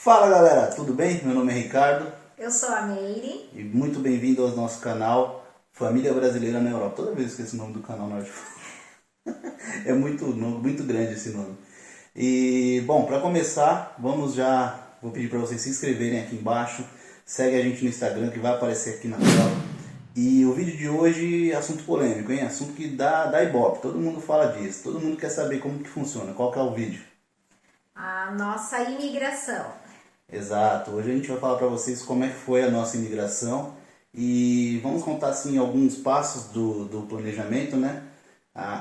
Fala galera, tudo bem? Meu nome é Ricardo Eu sou a Meire. e muito bem-vindo ao nosso canal Família Brasileira na Europa. Toda vez eu esqueço o nome do canal, não, é muito grande esse nome. E bom, para começar, vou pedir para vocês se inscreverem aqui embaixo, segue a gente no Instagram que vai aparecer aqui na tela. E o vídeo de hoje é assunto polêmico, hein? Assunto que dá ibope, todo mundo fala disso, todo mundo quer saber como que funciona. Qual que é o vídeo? A nossa imigração. Exato, hoje a gente vai falar para vocês como é que foi a nossa imigração e vamos contar assim alguns passos do planejamento, né?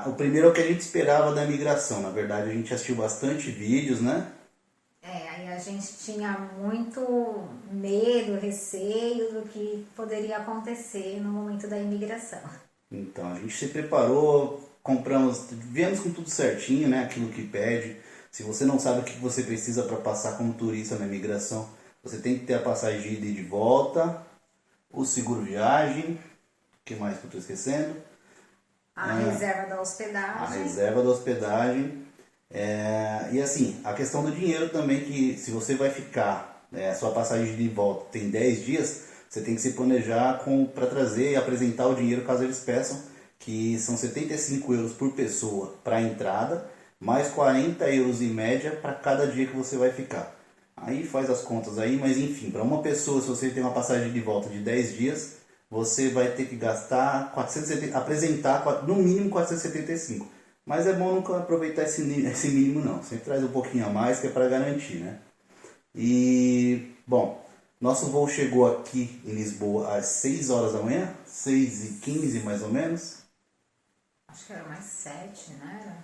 O primeiro é o que a gente esperava da imigração, na verdade a gente assistiu bastante vídeos, né? Aí a gente tinha muito medo, receio do que poderia acontecer no momento da imigração. Então a gente se preparou, viemos com tudo certinho, né? Aquilo que pede. Se você não sabe o que você precisa para passar como turista na imigração, você tem que ter a passagem de ida e de volta, o seguro viagem, o que mais que eu estou esquecendo? A reserva da A hospedagem. reserva da hospedagem. E assim, a questão do dinheiro também, que se você vai ficar, a sua passagem de volta tem 10 dias, você tem que se planejar para trazer e apresentar o dinheiro caso eles peçam, que são 75 euros por pessoa para a entrada, mais 40 euros em média para cada dia que você vai ficar. Aí faz as contas aí, mas enfim, para uma pessoa, se você tem uma passagem de volta de 10 dias, você vai ter que gastar 470, apresentar no mínimo 475. Mas é bom nunca aproveitar esse mínimo não, sempre traz um pouquinho a mais que é para garantir, né? E, bom, nosso voo chegou aqui em Lisboa às 6 horas da manhã, 6h15 mais ou menos. Acho que era mais 7, né?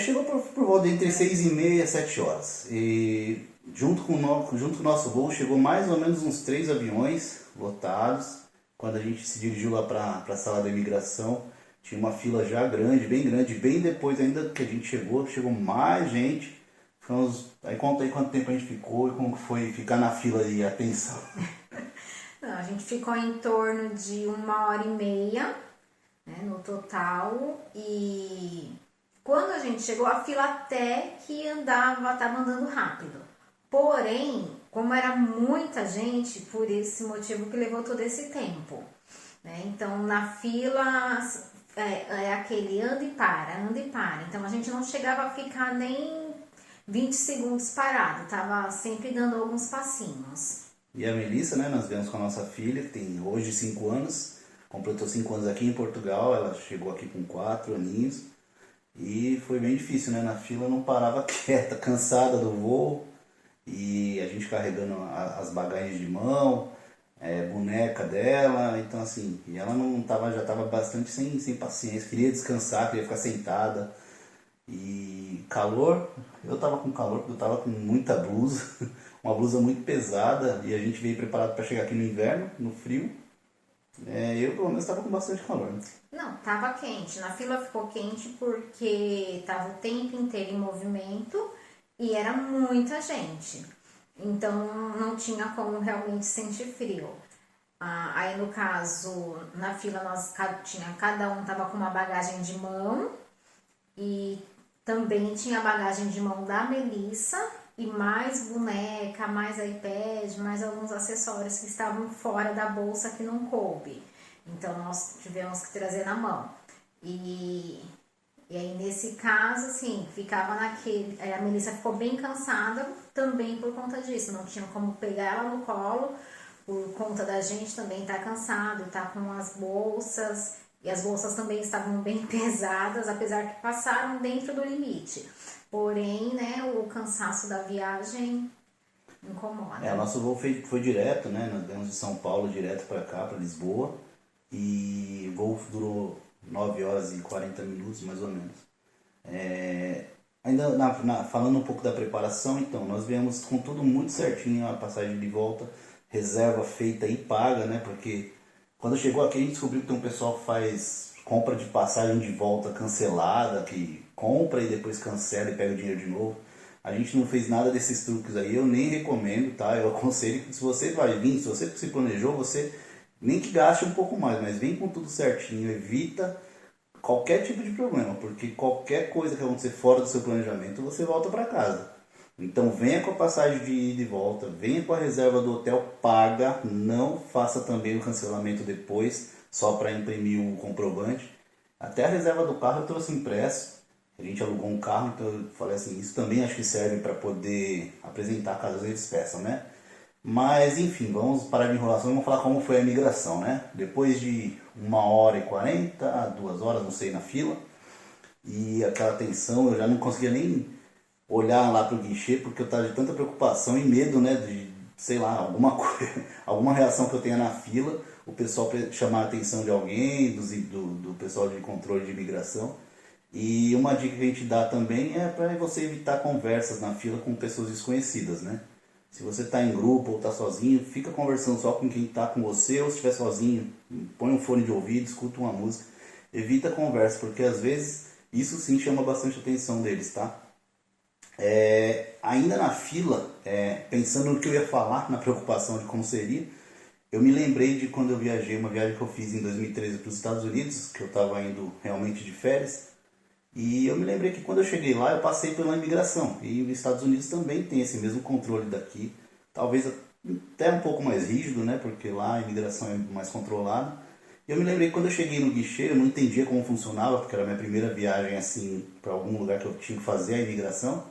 Chegou por volta entre 6h30 e 7 horas. E junto com o nosso voo chegou mais ou menos uns 3 aviões lotados. Quando a gente se dirigiu lá para a sala da imigração, tinha uma fila já grande, bem depois ainda que a gente chegou mais gente. Aí conta aí quanto tempo a gente ficou e como foi ficar na fila e a tensão. Não, a gente ficou em torno de 1h30, né, no total. E quando a gente chegou, a fila até que estava andando rápido. Porém, como era muita gente, por esse motivo que levou todo esse tempo, né? Então, na fila é aquele anda e para. Então, a gente não chegava a ficar nem 20 segundos parado, tava sempre dando alguns passinhos. E a Melissa, né, nós viemos com a nossa filha, que tem hoje 5 anos, completou 5 anos aqui em Portugal, ela chegou aqui com 4 aninhos. E foi bem difícil, né? Na fila não parava quieta, cansada do voo. E a gente carregando as bagagens de mão, boneca dela. Então assim, e ela não tava, já estava bastante sem paciência. Queria descansar, queria ficar sentada. E calor, eu tava com calor porque eu tava com muita blusa. Uma blusa muito pesada. E a gente veio preparado para chegar aqui no inverno, no frio. Eu pelo menos estava com bastante calor. Não, tava quente. Na fila ficou quente porque tava o tempo inteiro em movimento e era muita gente. Então não tinha como realmente sentir frio. Aí no caso, na fila cada um tava com uma bagagem de mão e também tinha a bagagem de mão da Melissa e mais boneca, mais iPad, mais alguns acessórios que estavam fora da bolsa que não coube. Então nós tivemos que trazer na mão. E aí nesse caso, assim, ficava naquele. A Melissa ficou bem cansada também por conta disso. Não tinha como pegar ela no colo, por conta da gente também estar cansado, estar com as bolsas. E as bolsas também estavam bem pesadas, apesar que passaram dentro do limite. Porém, né, o cansaço da viagem incomoda. O nosso voo foi direto, né? Nós viemos de São Paulo direto para cá, para Lisboa. E o voo durou 9 horas e 40 minutos, mais ou menos. Ainda falando um pouco da preparação, então, nós viemos com tudo muito certinho, a passagem de volta, reserva feita e paga, né? Porque quando chegou aqui a gente descobriu que tem um pessoal que faz compra de passagem de volta cancelada, que compra e depois cancela e pega o dinheiro de novo. A gente não fez nada desses truques aí, eu nem recomendo, tá? Eu aconselho que se você vai vir, se você se planejou, você nem que gaste um pouco mais, mas vem com tudo certinho, evita qualquer tipo de problema, porque qualquer coisa que acontecer fora do seu planejamento, você volta para casa. Então venha com a passagem de ida e volta, venha com a reserva do hotel paga, não faça também o cancelamento depois, só para imprimir o comprovante. Até a reserva do carro eu trouxe impresso, a gente alugou um carro, então eu falei assim, isso também acho que serve para poder apresentar caso eles peçam, né? Mas enfim, vamos parar de enrolação e vamos falar como foi a imigração, né? Depois de 1h40, 2 horas, não sei, na fila, e aquela tensão, eu já não conseguia nem olhar lá pro guichê, porque eu tava de tanta preocupação e medo, né, de, sei lá, alguma coisa, alguma reação que eu tenha na fila, o pessoal chamar a atenção de alguém, do pessoal de controle de imigração. E uma dica que a gente dá também é para você evitar conversas na fila com pessoas desconhecidas, né? Se você está em grupo ou está sozinho, fica conversando só com quem está com você, ou se estiver sozinho, põe um fone de ouvido, escuta uma música. Evita conversa, porque às vezes isso sim chama bastante atenção deles, tá? Ainda na fila, pensando no que eu ia falar, na preocupação de como seria, eu me lembrei de quando eu viajei, uma viagem que eu fiz em 2013 para os Estados Unidos, que eu estava indo realmente de férias, e eu me lembrei que quando eu cheguei lá, eu passei pela imigração, e os Estados Unidos também tem esse mesmo controle daqui, talvez até um pouco mais rígido, né, porque lá a imigração é mais controlada. E eu me lembrei que quando eu cheguei no guichê, eu não entendia como funcionava, porque era a minha primeira viagem assim para algum lugar que eu tinha que fazer a imigração.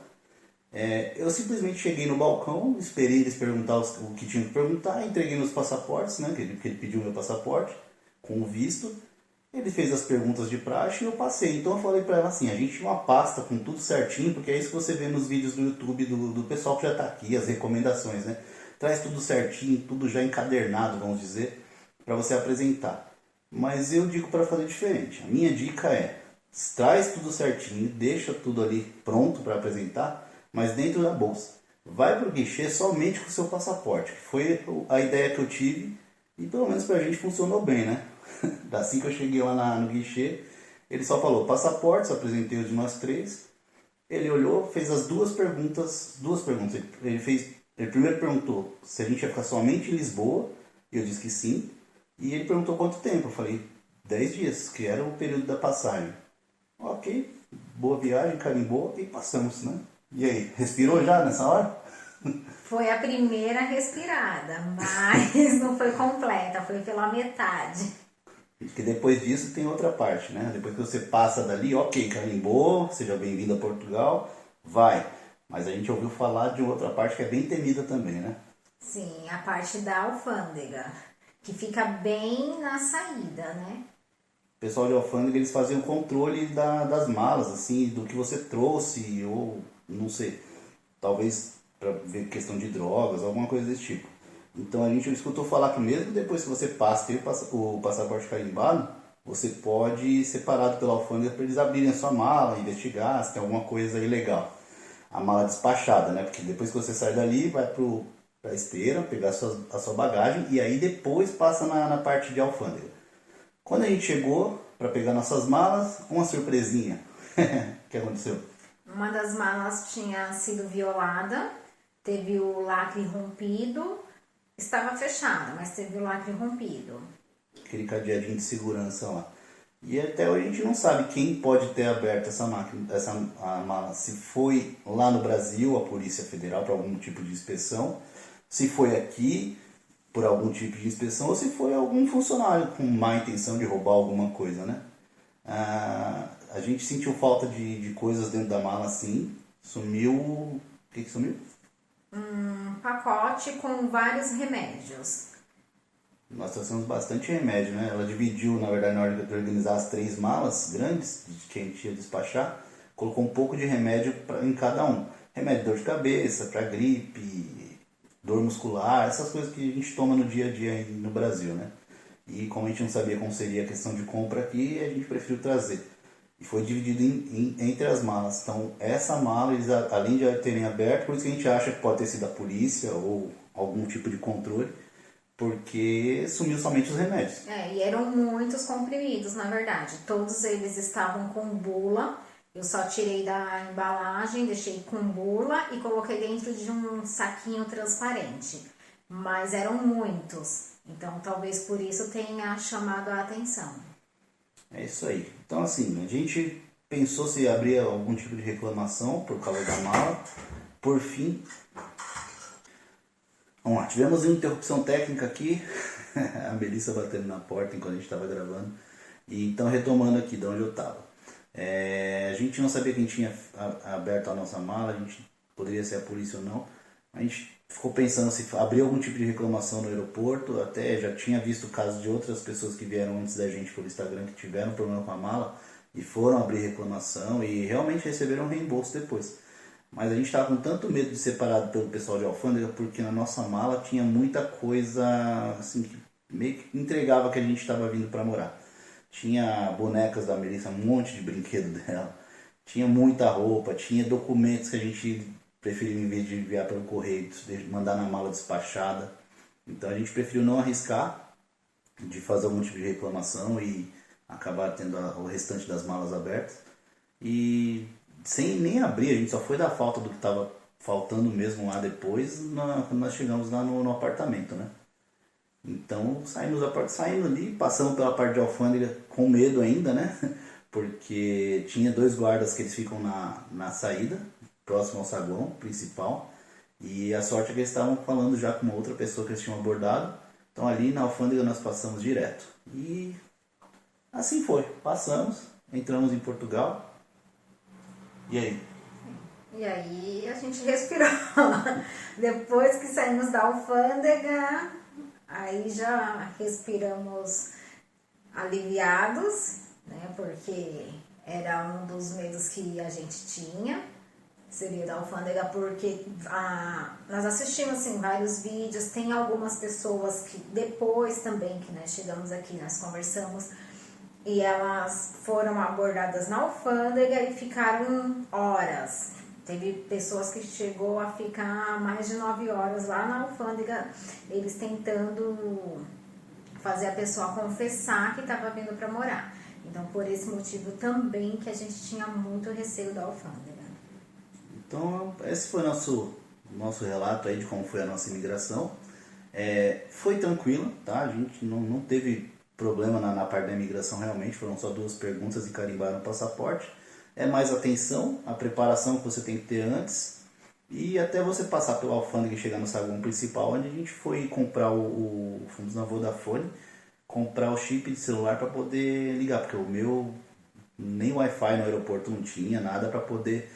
Eu simplesmente cheguei no balcão, esperei eles perguntar o que tinham que perguntar, entreguei meus passaportes, né? Que ele pediu meu passaporte, com o visto. Ele fez as perguntas de praxe e eu passei. Então eu falei pra ela assim, a gente tinha uma pasta com tudo certinho, porque é isso que você vê nos vídeos do YouTube do pessoal que já tá aqui, as recomendações, né? Traz tudo certinho, tudo já encadernado, vamos dizer, para você apresentar. Mas eu digo para fazer diferente. A minha dica é, traz tudo certinho, deixa tudo ali pronto para apresentar, mas dentro da bolsa. Vai pro guichê somente com o seu passaporte, que foi a ideia que eu tive e pelo menos pra gente funcionou bem, né? Assim que eu cheguei lá no guichê, ele só falou passaporte, só apresentei o de nós três. Ele olhou, fez as duas perguntas. Ele primeiro perguntou se a gente ia ficar somente em Lisboa, e eu disse que sim. E ele perguntou quanto tempo, eu falei 10 dias, que era o período da passagem. Ok, boa viagem, carimbou e passamos, né? E aí, respirou já nessa hora? Foi a primeira respirada, mas não foi completa, foi pela metade. Porque depois disso tem outra parte, né? Depois que você passa dali, ok, carimbou, seja bem-vindo a Portugal, vai. Mas a gente ouviu falar de outra parte que é bem temida também, né? Sim, a parte da alfândega, que fica bem na saída, né? O pessoal de alfândega, eles faziam controle das malas, assim, do que você trouxe, ou não sei, talvez para ver questão de drogas, alguma coisa desse tipo. Então a gente escutou falar que mesmo depois que você passa ter o passaporte carimbado, você pode ir separado pela alfândega para eles abrirem a sua mala, investigar se tem alguma coisa ilegal. A mala despachada, né? Porque depois que você sai dali, vai para a esteira, pegar a sua bagagem e aí depois passa na parte de alfândega. Quando a gente chegou para pegar nossas malas, uma surpresinha. O que aconteceu? Uma das malas tinha sido violada, teve o lacre rompido, estava fechada, mas teve o lacre rompido. Aquele cadeadinho de segurança lá. E até hoje a gente não sabe quem pode ter aberto a mala. Se foi lá no Brasil, a Polícia Federal, para algum tipo de inspeção, se foi aqui, por algum tipo de inspeção, ou se foi algum funcionário com má intenção de roubar alguma coisa, né? A gente sentiu falta de coisas dentro da mala assim, sumiu... O que sumiu? Um pacote com vários remédios. Nós trouxemos bastante remédio, né? Ela dividiu, na verdade, na hora de organizar as 3 malas grandes que a gente ia despachar, colocou um pouco de remédio em cada um. Remédio de dor de cabeça, para gripe, dor muscular, essas coisas que a gente toma no dia a dia no Brasil, né? E como a gente não sabia como seria a questão de compra aqui, a gente preferiu trazer. E foi dividido entre as malas. Então, essa mala, eles além de terem aberto, por isso que a gente acha que pode ter sido a polícia ou algum tipo de controle, porque sumiu somente os remédios. E eram muitos comprimidos, na verdade. Todos eles estavam com bula. Eu só tirei da embalagem, deixei com bula e coloquei dentro de um saquinho transparente. Mas eram muitos. Então, talvez por isso tenha chamado a atenção. É isso aí. Então, assim, a gente pensou se abrir algum tipo de reclamação por causa da mala, por fim, vamos lá, tivemos uma interrupção técnica aqui, a Melissa batendo na porta enquanto a gente estava gravando. E então, retomando aqui de onde eu estava. A gente não sabia quem tinha aberto a nossa mala, a gente poderia ser a polícia ou não. A gente ficou pensando se abrir algum tipo de reclamação no aeroporto. Até já tinha visto casos de outras pessoas que vieram antes da gente pelo Instagram que tiveram problema com a mala e foram abrir reclamação e realmente receberam reembolso depois. Mas a gente estava com tanto medo de ser parado pelo pessoal de alfândega porque na nossa mala tinha muita coisa assim que meio que entregava que a gente estava vindo para morar. Tinha bonecas da Melissa, um monte de brinquedo dela, tinha muita roupa, tinha documentos que a gente preferiu, em vez de enviar pelo correio, mandar na mala despachada. Então a gente preferiu não arriscar de fazer algum tipo de reclamação e acabar tendo o restante das malas abertas. E sem nem abrir, a gente só foi dar falta do que estava faltando mesmo lá depois, quando nós chegamos lá no apartamento, né? Então saímos da porta, saindo ali, passamos pela parte de alfândega com medo ainda, né? Porque tinha 2 guardas que eles ficam na saída, próximo ao saguão principal. E a sorte é que eles estavam falando já com uma outra pessoa que eles tinham abordado. Então ali na alfândega nós passamos direto. E assim foi, passamos, entramos em Portugal. E aí? E aí a gente respirou. Depois que saímos da alfândega, aí já respiramos aliviados, né? Porque era um dos medos que a gente tinha, seria da alfândega, porque nós assistimos assim, vários vídeos, tem algumas pessoas que depois também que nós chegamos aqui, nós conversamos, e elas foram abordadas na alfândega e ficaram horas. Teve pessoas que chegou a ficar mais de 9 horas lá na alfândega, eles tentando fazer a pessoa confessar que estava vindo para morar. Então, por esse motivo também que a gente tinha muito receio da alfândega. Então, esse foi nosso relato aí de como foi a nossa imigração. Foi tranquilo, tá? A gente não teve problema na parte da imigração realmente, foram só 2 perguntas e carimbaram o passaporte. É mais atenção, a preparação que você tem que ter antes e até você passar pela alfândega e chegar no saguão principal, onde a gente foi comprar fomos na Vodafone, comprar o chip de celular para poder ligar, porque o meu nem Wi-Fi no aeroporto não tinha, nada para poder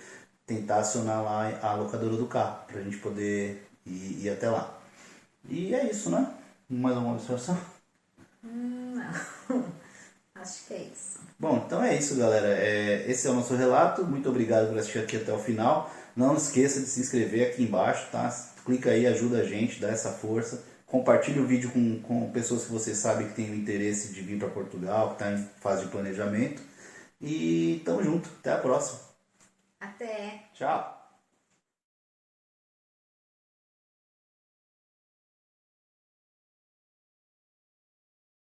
tentar acionar lá a locadora do carro, para a gente poder ir até lá. E é isso, né? Mais alguma observação? Não, acho que é isso. Bom, então é isso, galera. Esse é o nosso relato. Muito obrigado por assistir aqui até o final. Não esqueça de se inscrever aqui embaixo, tá? Clica aí, ajuda a gente, dá essa força. Compartilhe o vídeo com pessoas que você sabe que tem o interesse de vir para Portugal, que está em fase de planejamento. E tamo junto. Até a próxima. Até! Tchau!